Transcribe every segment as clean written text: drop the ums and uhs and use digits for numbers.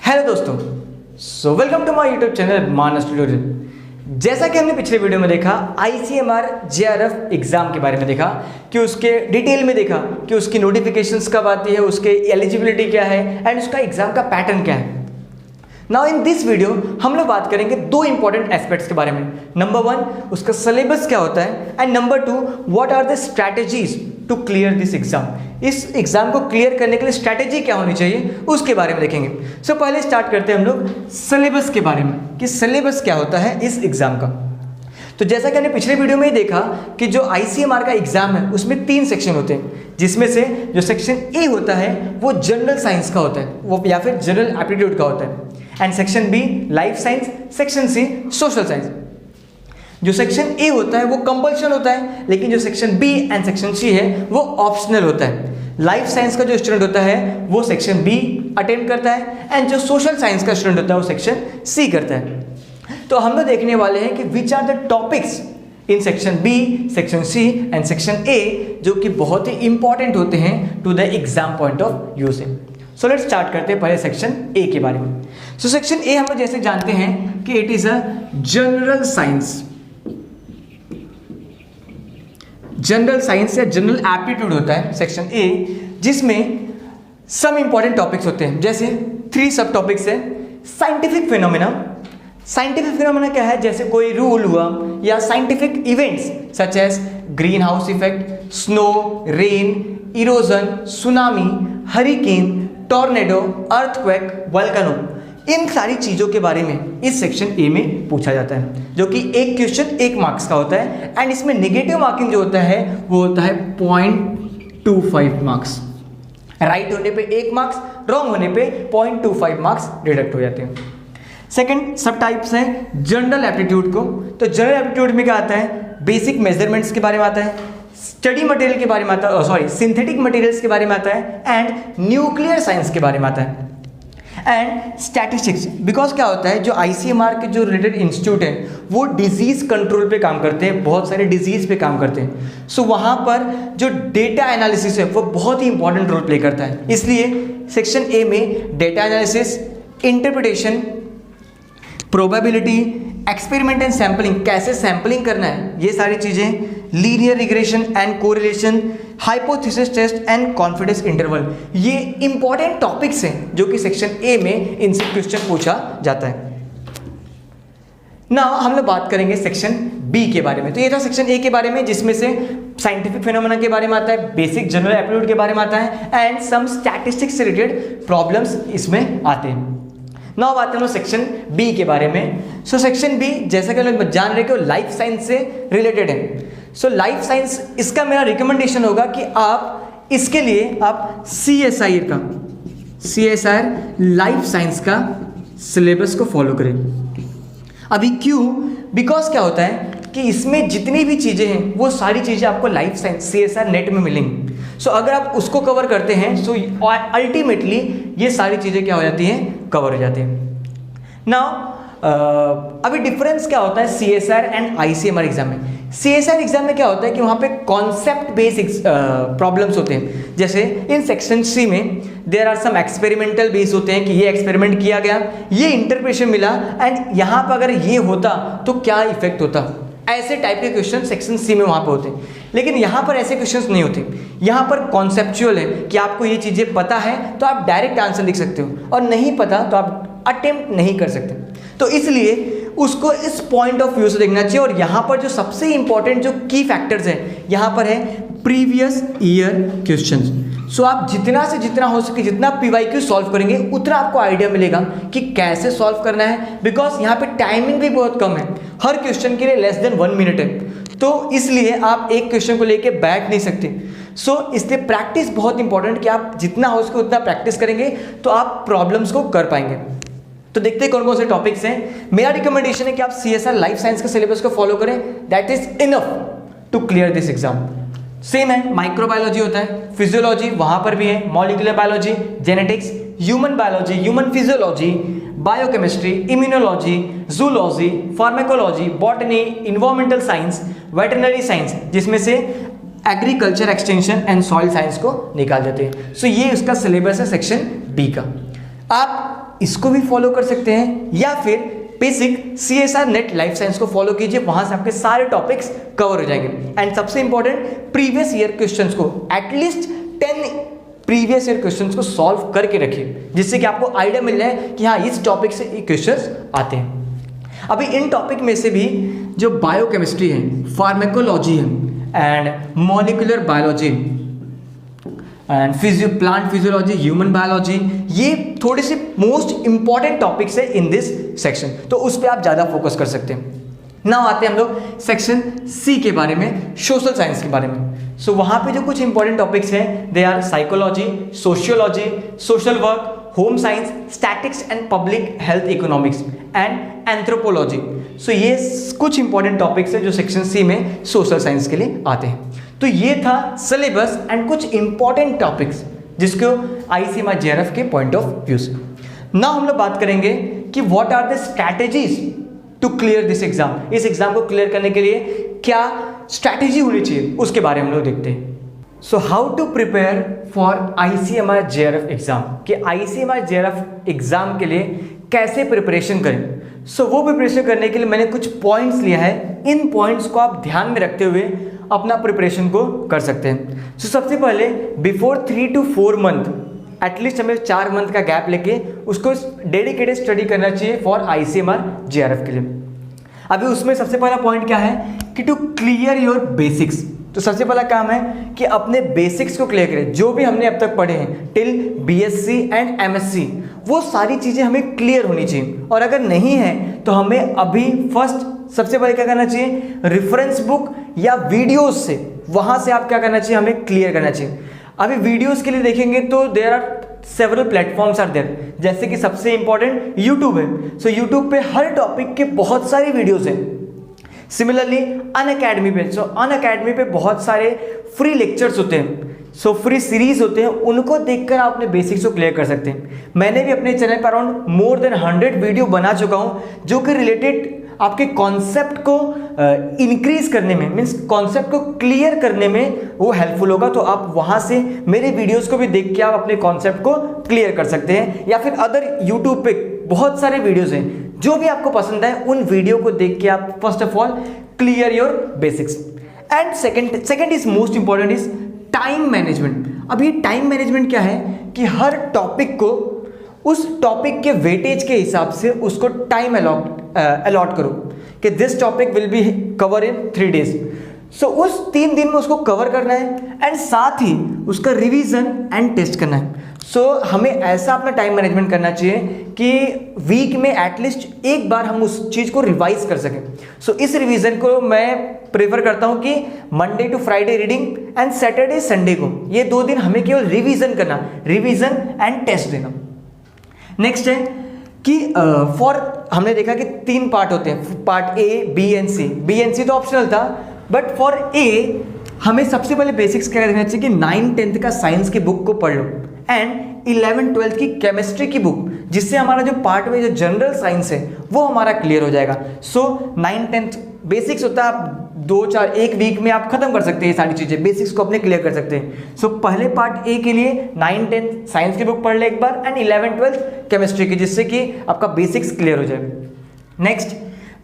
Hello दोस्तों, welcome to my YouTube channel Manas tutorial. जैसा कि हमने पिछले वीडियो में देखा ICMR JRF एग्जाम के बारे में देखा कि उसके डिटेल में देखा कि उसकी नोटिफिकेशंस कब आती है, उसके एलिजिबिलिटी क्या है एंड उसका एग्जाम का पैटर्न क्या है। नाउ इन दिस वीडियो हम लोग बात करेंगे दो इंपॉर्टेंट एस्पेक्ट्स के बारे में। नंबर वन, उसका सिलेबस क्या होता है and number two, what are the strategies to clear this exam. इस एग्जाम को क्लियर करने के लिए स्ट्रैटेजी क्या होनी चाहिए उसके बारे में देखेंगे। सो पहले स्टार्ट करते हैं हम लोग सिलेबस के बारे में कि सिलेबस क्या होता है इस एग्जाम का। तो जैसा कि हमने पिछले वीडियो में ही देखा कि जो ICMR का एग्जाम है उसमें 3 सेक्शन होते हैं, जिसमें से जो सेक्शन ए होता है वो जनरल साइंस का होता है, वो या फिर जनरल एप्टीट्यूड का होता है, and section B life science, section C social science. जो सेक्शन ए होता है वो कंपल्शन होता है, लेकिन जो section B and section C है वो ऑप्शनल होता है। लाइफ साइंस का जो स्टूडेंट होता है वो सेक्शन बी अटेम्प्ट करता है एंड जो सोशल साइंस का स्टूडेंट होता है वो सेक्शन सी करता है। तो हम लोग देखने वाले हैं कि which are the topics in section B, section C and section A जो कि बहुत ही इंपॉर्टेंट होते हैं to the exam point of view से। सो लेट्स स्टार्ट करते हैं पहले सेक्शन ए के बारे में। सो सेक्शन ए हम लोग जैसे जानते हैं कि it is a general science, general science या जनरल एप्टीट्यूड होता है सेक्शन ए, जिसमें सम इंपॉर्टेंट टॉपिक्स होते हैं। जैसे 3 सब टॉपिक्स है। साइंटिफिक फिनोमेना, साइंटिफिक फिनोमेना क्या है, जैसे कोई रूल हुआ या scientific events such as green house effect, snow, rain, erosion, tsunami, hurricane, tornado, earthquake, volcano, इन सारी चीज़ों के बारे में इस सेक्शन ए में पूछा जाता है, जो कि एक क्वेश्चन 1 मार्क्स का होता है एंड इसमें नेगेटिव मार्किंग जो होता है वो होता है 0.25 मार्क्स। राइट होने पे 1 मार्क्स, रॉन्ग होने पे 0.25 मार्क्स डिडक्ट हो जाते हैं। सेकंड सब टाइप्स है जनरल एप्टीट्यूड को। तो जनरल एप्टीट्यूड में क्या आता है, बेसिक मेजरमेंट्स के बारे में आता है, स्टडी मटेरियल के बारे में आता है, सिंथेटिक मटेरियल्स के बारे में आता है एंड न्यूक्लियर साइंस के बारे में आता है एंड स्टैटिस्टिक्स। बिकॉज क्या होता है, जो ICMR के जो रिलेटेड इंस्टीट्यूट है वो डिजीज कंट्रोल पे काम करते हैं, बहुत सारे डिजीज पे काम करते हैं। सो वहाँ पर जो डेटा एनालिसिस है वो बहुत ही इंपॉर्टेंट रोल प्ले करता है। इसलिए सेक्शन ए में data analysis, interpretation, probability, experiment and sampling, कैसे सैम्पलिंग करना है ये सारी चीज़ें, linear regression and correlation, hypothesis test and confidence interval, ये इंपॉर्टेंट टॉपिक्स हैं जो कि सेक्शन ए में इनसे क्वेश्चन पूछा जाता है। नाउ हम लोग बात करेंगे सेक्शन बी के बारे में। तो ये था सेक्शन ए के बारे में, जिसमें से साइंटिफिक फिनोमेना के बारे में आता है, बेसिक जनरल एप्टीट्यूड के बारे में आता है एंड सम स्टैटिस्टिक्स से रिलेटेड प्रॉब्लम्स इसमें आते हैं। नाउ बात करें सेक्शन बी के बारे में। सो सेक्शन बी जैसा कि हम लोग जान रहे कि लाइफ साइंस से रिलेटेड है। सो लाइफ साइंस, इसका मेरा रिकमेंडेशन होगा कि आप इसके लिए आप CSIR लाइफ साइंस का सिलेबस को फॉलो करें। अभी क्यों, बिकॉज क्या होता है कि इसमें जितनी भी चीज़ें हैं वो सारी चीज़ें आपको लाइफ साइंस CSIR नेट में मिलेंगी। सो अगर आप उसको कवर करते हैं सो अल्टीमेटली ये सारी चीज़ें क्या हो जाती हैं, कवर हो जाती हैं। नाउ अभी डिफरेंस क्या होता है CSIR एंड ICMR एग्जाम में। CSIR एग्जाम में क्या होता है कि वहाँ पे कॉन्सेप्ट बेस्ड प्रॉब्लम्स होते हैं। जैसे इन सेक्शन सी में there are some experimental base होते हैं कि ये एक्सपेरिमेंट किया गया, ये इंटरप्रिटेशन मिला एंड यहाँ पर अगर ये होता तो क्या इफेक्ट होता, ऐसे टाइप के क्वेश्चन सेक्शन सी में वहाँ पे होते हैं। लेकिन यहाँ पर ऐसे क्वेश्चंस नहीं होते, यहाँ पर कॉन्सेप्चुअल है कि आपको ये चीज़ें पता है तो आप डायरेक्ट आंसर लिख सकते हो और नहीं पता तो आप अटेम्प्ट नहीं कर सकते। तो इसलिए उसको इस पॉइंट ऑफ व्यू से देखना चाहिए। और यहाँ पर जो सबसे इंपॉर्टेंट जो की फैक्टर्स हैं यहाँ पर है प्रीवियस ईयर क्वेश्चंस। सो आप जितना से जितना हो सके जितना PYQ सॉल्व करेंगे उतना आपको आइडिया मिलेगा कि कैसे सॉल्व करना है, बिकॉज यहाँ पे टाइमिंग भी बहुत कम है, हर क्वेश्चन के लिए लेस देन 1 मिनट है। तो इसलिए आप एक क्वेश्चन को लेके बैठ नहीं सकते। सो इसलिए प्रैक्टिस बहुत इंपॉर्टेंट, कि आप जितना हो सके उतना प्रैक्टिस करेंगे तो आप प्रॉब्लम्स को कर पाएंगे। तो देखते हैं कौन कौन से टॉपिक्स हैं। मेरा रिकमेंडेशन है कि आप CSIR लाइफ साइंस के सिलेबस को फॉलो करें, that is enough to clear this exam. Same है, माइक्रोबायोलॉजी होता है, फिजियोलॉजी वहां पर भी है, molecular biology, genetics, human biology, human physiology, biochemistry, immunology, zoology, pharmacology, botany, environmental science, veterinary science, जिसमें से agriculture extension and soil science को निकाल देते हैं। सो ये उसका सिलेबस है सेक्शन बी का। आप इसको भी फॉलो कर सकते हैं या फिर basic CSR net life science को फॉलो कीजिए, वहां से आपके सारे टॉपिक्स कवर हो जाएंगे। एंड सबसे इंपॉर्टेंट, प्रीवियस ईयर क्वेश्चंस को एटलीस्ट 10 प्रीवियस ईयर क्वेश्चंस को सॉल्व करके रखिए, जिससे कि आपको आइडिया मिल जाए कि हाँ इस टॉपिक से ये क्वेश्चंस आते हैं। अभी इन टॉपिक में से भी जो बायोकेमिस्ट्री है, फार्माकोलॉजी है and molecular biology and plant physiology, human biology, ये थोड़े से मोस्ट इंपॉर्टेंट टॉपिक्स है इन दिस सेक्शन, तो उस पर आप ज़्यादा फोकस कर सकते हैं। नाउ आते हैं हम लोग सेक्शन C के बारे में, सोशल साइंस के बारे में। सो वहाँ पे जो कुछ इंपॉर्टेंट टॉपिक्स हैं they are psychology, sociology, social work, home science, statistics and public health economics and anthropology. So ये कुछ इंपॉर्टेंट टॉपिक्स हैं जो सेक्शन C में सोशल साइंस के लिए आते हैं। तो ये था सिलेबस एंड कुछ इंपॉर्टेंट टॉपिक्स जिसको ICMR JRF के पॉइंट ऑफ व्यू से। नाउ हम लोग बात करेंगे कि what are the strategies to clear this exam. इस एग्जाम को क्लियर करने के लिए क्या स्ट्रैटेजी होनी चाहिए उसके बारे में हम लोग देखते हैं। So how to prepare for ICMR JRF exam, कि ICMR JRF एग्जाम के लिए कैसे प्रिपरेशन करें। सो वो प्रिपरेशन करने के लिए मैंने कुछ पॉइंट्स लिया है, इन पॉइंट्स को आप ध्यान में रखते हुए अपना प्रिपरेशन को कर सकते हैं। सो सबसे पहले बिफोर 3 to 4 मंथ, एटलीस्ट हमें 4 मंथ का गैप लेके उसको डेडिकेटेड स्टडी करना चाहिए फॉर ICMR JRF के लिए। अभी उसमें सबसे पहला पॉइंट क्या है कि टू क्लियर योर बेसिक्स। तो सबसे पहला काम है कि अपने बेसिक्स को क्लियर करें, जो भी हमने अब तक पढ़े हैं टिल BSc एंड MSc, वो सारी चीज़ें हमें क्लियर होनी चाहिए। और अगर नहीं है तो हमें अभी फर्स्ट सबसे पहले क्या करना चाहिए, रेफरेंस बुक या वीडियोस से, वहाँ से आप क्या करना चाहिए, हमें क्लियर करना चाहिए। अभी वीडियोस के लिए देखेंगे तो there are several platforms are there, जैसे कि सबसे इंपॉर्टेंट यूट्यूब है। सो यूट्यूब पे हर टॉपिक के बहुत सारे वीडियोस हैं। सिमिलरली अनअकैडमी पे, सो अनअकैडमी पे बहुत सारे फ्री लेक्चर्स होते हैं, सो फ्री सीरीज होते हैं, उनको देखकर आप अपने बेसिक्स को क्लियर कर सकते हैं। मैंने भी अपने चैनल पर अराउंड मोर देन 100 वीडियो बना चुका हूँ जो कि रिलेटेड आपके कॉन्सेप्ट को इंक्रीज करने में, मीन्स कॉन्सेप्ट को क्लियर करने में वो हेल्पफुल होगा। तो आप वहाँ से मेरे वीडियोस को भी देख के आप अपने कॉन्सेप्ट को क्लियर कर सकते हैं, या फिर अदर यूट्यूब पे बहुत सारे वीडियोस हैं, जो भी आपको पसंद है उन वीडियो को देख के आप first of all clear your basics. And second is most important is time management. अब ये टाइम मैनेजमेंट क्या है कि हर टॉपिक को उस टॉपिक के वेटेज के हिसाब से उसको टाइम अलॉट करो कि this topic will be cover in 3 days। सो उस 3 दिन में उसको कवर करना है एंड साथ ही उसका रिवीजन एंड टेस्ट करना है। सो हमें ऐसा अपना टाइम मैनेजमेंट करना चाहिए कि वीक में एटलीस्ट एक बार हम उस चीज़ को रिवाइज कर सकें। सो इस रिवीजन को मैं प्रेफर करता हूँ कि Monday to Friday reading and Saturday Sunday को, ये 2 दिन हमें केवल रिवीजन करना, रिवीजन एंड टेस्ट देना। नेक्स्ट है कि हमने देखा कि 3 पार्ट होते हैं, part A, B and C। B and C तो ऑप्शनल था, बट फॉर A हमें सबसे पहले बेसिक्स क्या देखना चाहिए कि 9th-10th का साइंस की बुक को पढ़ लो एंड 11th-12th की केमिस्ट्री की बुक, जिससे हमारा जो पार्ट में जो जनरल साइंस है वो हमारा क्लियर हो जाएगा। सो 9th-10th बेसिक्स होता है, आप 2-4 एक वीक में आप खत्म कर सकते हैं ये सारी चीज़ें, बेसिक्स को अपने क्लियर कर सकते हैं। सो पहले पार्ट A के लिए 9th-10th साइंस की बुक पढ़ ले एक बार एंड 11th-12th केमिस्ट्री की, जिससे कि आपका बेसिक्स क्लियर हो जाएगा। Next,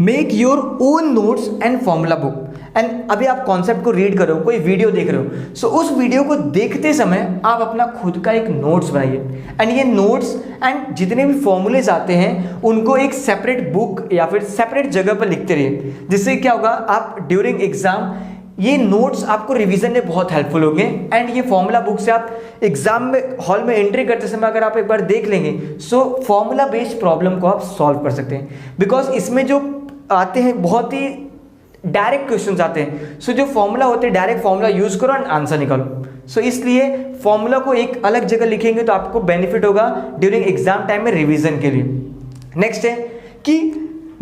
make your own notes and formula book. And अभी आप कॉन्सेप्ट को रीड करो, कोई वीडियो देख रहे हो, सो उस वीडियो को देखते समय आप अपना खुद का एक नोट्स बनाइए एंड ये नोट्स एंड जितने भी फॉर्मूलेज आते हैं उनको एक सेपरेट बुक या फिर सेपरेट जगह पर लिखते रहिए, जिससे क्या होगा आप ड्यूरिंग एग्जाम ये नोट्स आपको रिवीजन में बहुत हेल्पफुल होंगे। एंड ये फॉर्मूला बुक से आप एग्जाम में हॉल में एंट्री करते समय अगर आप एक बार देख लेंगे, सो फॉर्मूला बेस्ड प्रॉब्लम को आप सॉल्व कर सकते हैं, बिकॉज इसमें जो आते हैं बहुत ही डायरेक्ट क्वेश्चंस आते हैं। सो जो फॉर्मूला होते हैं डायरेक्ट फॉर्मूला यूज करो एंड आंसर निकालो। सो इसलिए फॉर्मूला को एक अलग जगह लिखेंगे तो आपको बेनिफिट होगा ड्यूरिंग एग्जाम टाइम में रिवीजन के लिए। नेक्स्ट है कि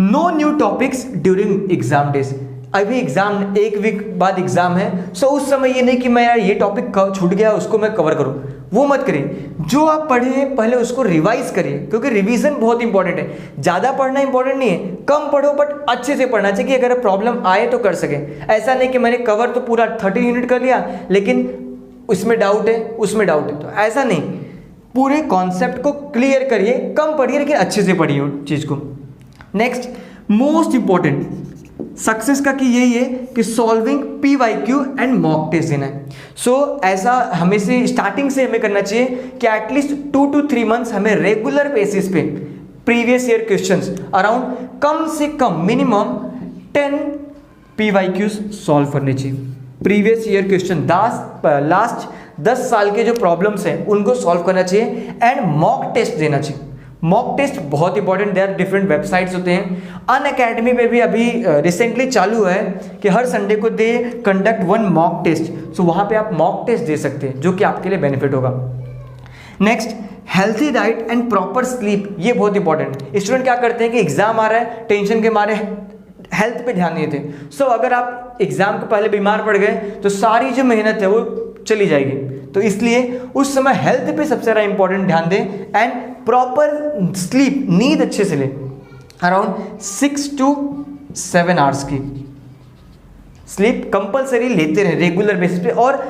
no new topics during exam days. अभी एग्जाम 1 वीक बाद एग्जाम है, सो उस समय ये नहीं कि मैं यार ये टॉपिक छूट गया उसको मैं कवर करूं, वो मत करिए। जो आप पढ़े हैं पहले उसको रिवाइज करिए, क्योंकि रिवीजन बहुत इंपॉर्टेंट है। ज़्यादा पढ़ना इंपॉर्टेंट नहीं है, कम पढ़ो बट अच्छे से पढ़ना चाहिए कि अगर प्रॉब्लम आए तो कर सके। ऐसा नहीं कि मैंने कवर तो पूरा 30 यूनिट कर लिया लेकिन उसमें डाउट है उसमें डाउट है, तो ऐसा नहीं, पूरे कॉन्सेप्ट को क्लियर करिए, कम पढ़िए लेकिन अच्छे से पढ़िए उस चीज़ को। नेक्स्ट मोस्ट इंपॉर्टेंट सक्सेस का कि यही है कि solving PYQ and mock test देना है। सो ऐसा हमें से स्टार्टिंग से हमें करना चाहिए कि एटलीस्ट 2 to 3 मंथ्स हमें रेगुलर बेसिस पे प्रीवियस ईयर क्वेश्चंस अराउंड कम से कम मिनिमम 10 PYQs सॉल्व करने चाहिए। प्रीवियस ईयर क्वेश्चन लास्ट 10 साल के जो प्रॉब्लम्स हैं उनको सॉल्व करना चाहिए एंड मॉक टेस्ट देना चाहिए। मॉक टेस्ट बहुत इंपॉर्टेंट, देयर डिफरेंट वेबसाइट्स होते हैं। अनअकैडमी पे भी अभी रिसेंटली चालू है कि हर संडे को दे कंडक्ट 1 मॉक टेस्ट, सो वहाँ पे आप मॉक टेस्ट दे सकते हैं जो कि आपके लिए बेनिफिट होगा। Next healthy diet and proper sleep, ये बहुत इंपॉर्टेंट है। स्टूडेंट क्या करते हैं कि एग्जाम आ रहा है, टेंशन के मारे हेल्थ पे ध्यान नहीं देते। सो अगर आप एग्जाम को पहले बीमार पड़ गए तो सारी जो मेहनत है वो चली जाएगी। तो इसलिए उस समय हेल्थ पे सबसे ज़्यादा इंपॉर्टेंट ध्यान दें एंड प्रॉपर स्लीप, नींद अच्छे से लें, अराउंड 6 to 7 आवर्स की स्लीप कंपलसरी लेते रहे रेगुलर बेसिस पे, और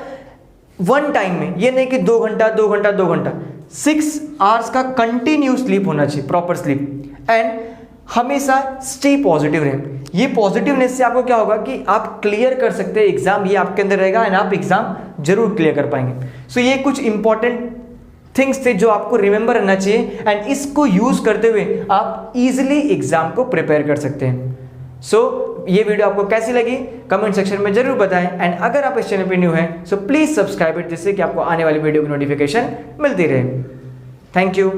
वन टाइम में, ये नहीं कि 2 घंटा 2 घंटा 2 घंटा, 6 आवर्स का कंटिन्यू स्लीप होना चाहिए, प्रॉपर स्लीप। एंड हमेशा स्टे पॉजिटिव रहें। ये पॉजिटिवनेस से आपको क्या होगा कि आप क्लियर कर सकते हैं एग्जाम, ये आपके अंदर रहेगा एंड आप एग्जाम जरूर क्लियर कर पाएंगे। सो ये कुछ इंपॉर्टेंट थिंग्स थे जो आपको रिमेंबर रहना चाहिए एंड इसको यूज करते हुए आप इजीली एग्जाम को प्रिपेयर कर सकते हैं। सो ये वीडियो आपको कैसी लगी कमेंट सेक्शन में जरूर बताएं एंड अगर आप इस चैनल पे न्यू हैं सो प्लीज सब्सक्राइब इट, जिससे कि आपको आने वाली वीडियो की नोटिफिकेशन मिलती रहे। Thank you.